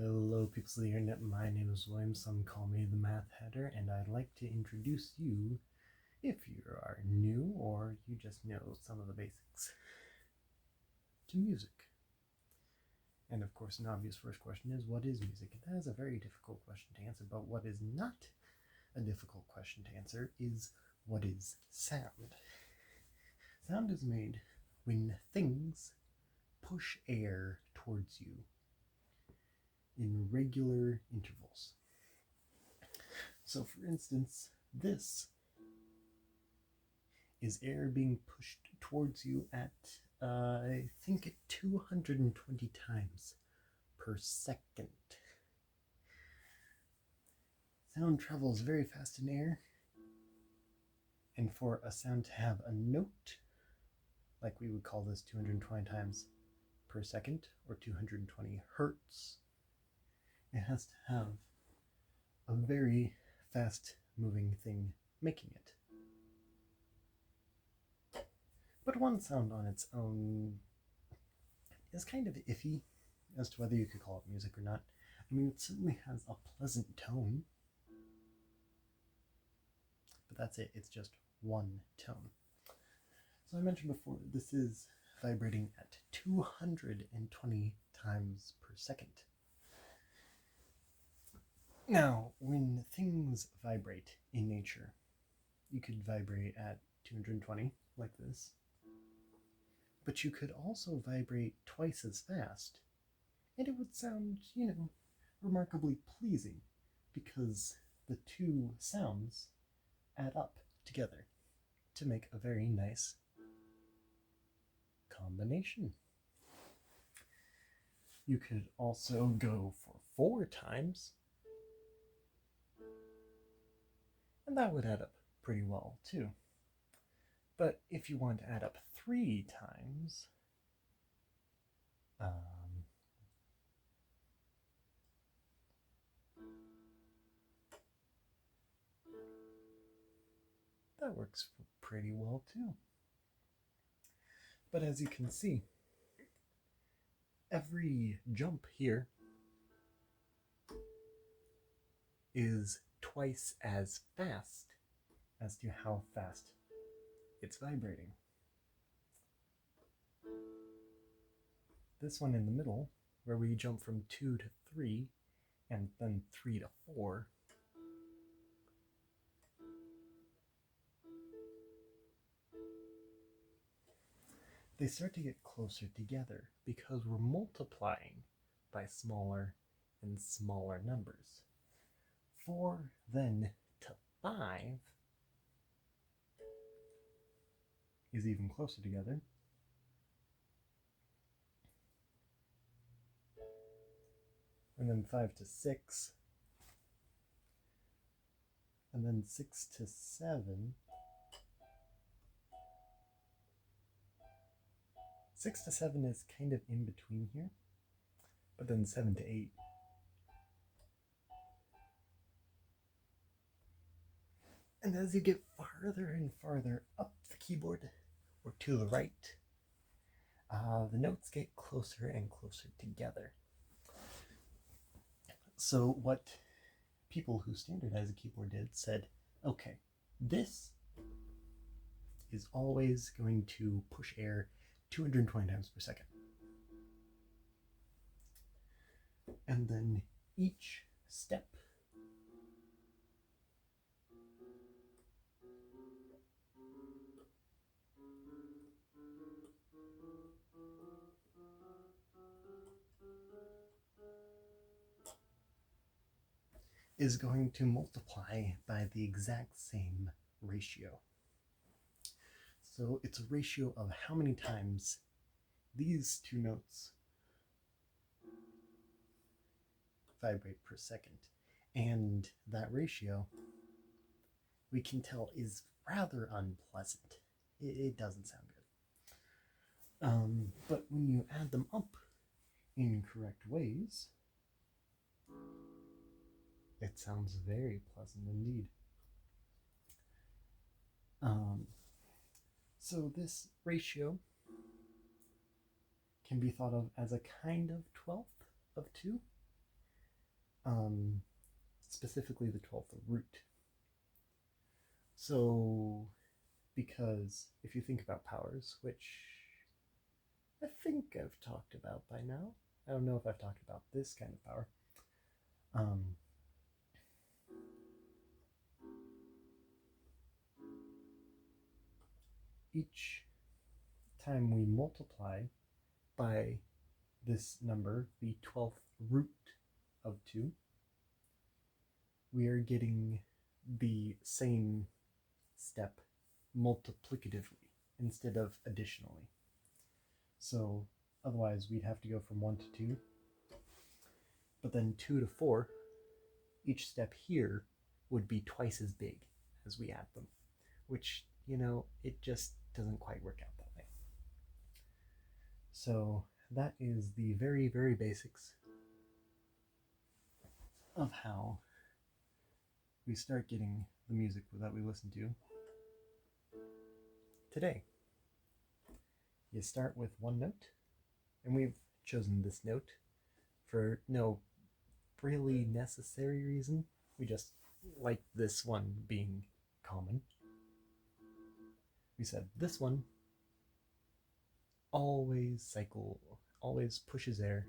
Hello, people of the internet. My name is William. Some call me the Math Hatter, and I'd like to introduce you, if you are new or you just know some of the basics, to music. And of course, an obvious first question is, what is music? And that is a very difficult question to answer, but what is not a difficult question to answer is, what is sound? Sound is made when things push air towards you in regular intervals. So for instance, this is air being pushed towards you at, I think, 220 times per second. Sound travels very fast in air, and for a sound to have a note, like we would call this 220 times per second, or 220 hertz, it has to have a very fast moving thing making it. But one sound on its own is kind of iffy as to whether you could call it music or not. I mean, it certainly has a pleasant tone, but that's it. It's just one tone. So I mentioned before, this is vibrating at 220 times per second. Now, when things vibrate in nature, you could vibrate at 220, like this, but you could also vibrate twice as fast, and it would sound, remarkably pleasing, because the two sounds add up together to make a very nice combination. You could also go for 4 times, and that would add up pretty well too. But if you want to add up 3 times, that works pretty well too. But as you can see, every jump here is twice as fast as to how fast it's vibrating. This one in the middle, where we jump from 2 to 3 and then 3 to 4, they start to get closer together because we're multiplying by smaller and smaller numbers. 4 then to 5 is even closer together. And then 5 to 6, and then 6 to 7. 6 to 7 is kind of in between here, but then 7 to 8. And as you get farther and farther up the keyboard, or to the right, the notes get closer and closer together. So what people who standardize a keyboard did said, okay, this is always going to push air 220 times per second. And then each step is going to multiply by the exact same ratio. So it's a ratio of how many times these two notes vibrate per second. And that ratio, we can tell, is rather unpleasant. It doesn't sound good. But when you add them up in correct ways, it sounds very pleasant indeed. So this ratio can be thought of as a kind of 12th of 2. specifically the 12th root. So, because if you think about powers, which I think I've talked about by now, I don't know if I've talked about this kind of power. Each time we multiply by this number, the 12th root of 2, we are getting the same step multiplicatively instead of additionally. So otherwise we'd have to go from 1 to 2, but then 2 to 4, each step here would be twice as big as we add them, which, it just doesn't quite work out that way. So that is the very, very basics of how we start getting the music that we listen to today. You start with one note, and we've chosen this note for no really necessary reason. We just like this one being common. We said this one always pushes air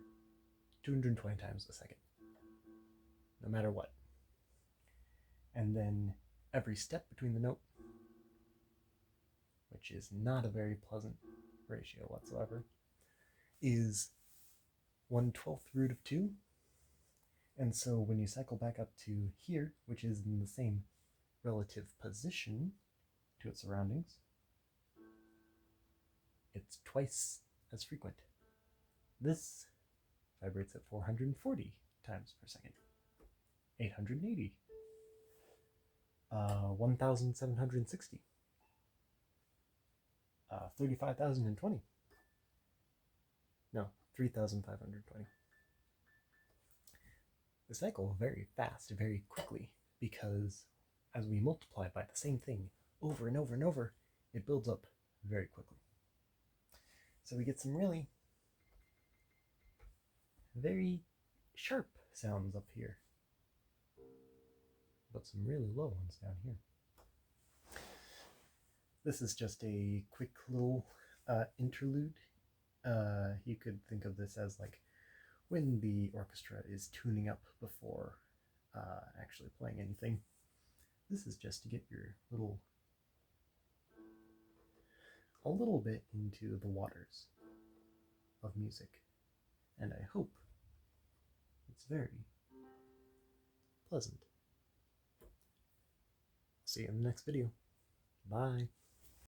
220 times a second, no matter what. And then every step between the note, which is not a very pleasant ratio whatsoever, is 1/12th root of 2. And so when you cycle back up to here, which is in the same relative position to its surroundings, it's twice as frequent. This vibrates at 440 times per second, 880, 1,760, 35,020. No, 3,520. They cycle very fast, very quickly, because as we multiply by the same thing over and over and over, it builds up very quickly. So we get some really very sharp sounds up here, but some really low ones down here. This is just a quick little interlude. You could think of this as like when the orchestra is tuning up before actually playing anything. This is just to get your a little bit into the waters of music, and I hope it's very pleasant. See you in the next video. Bye.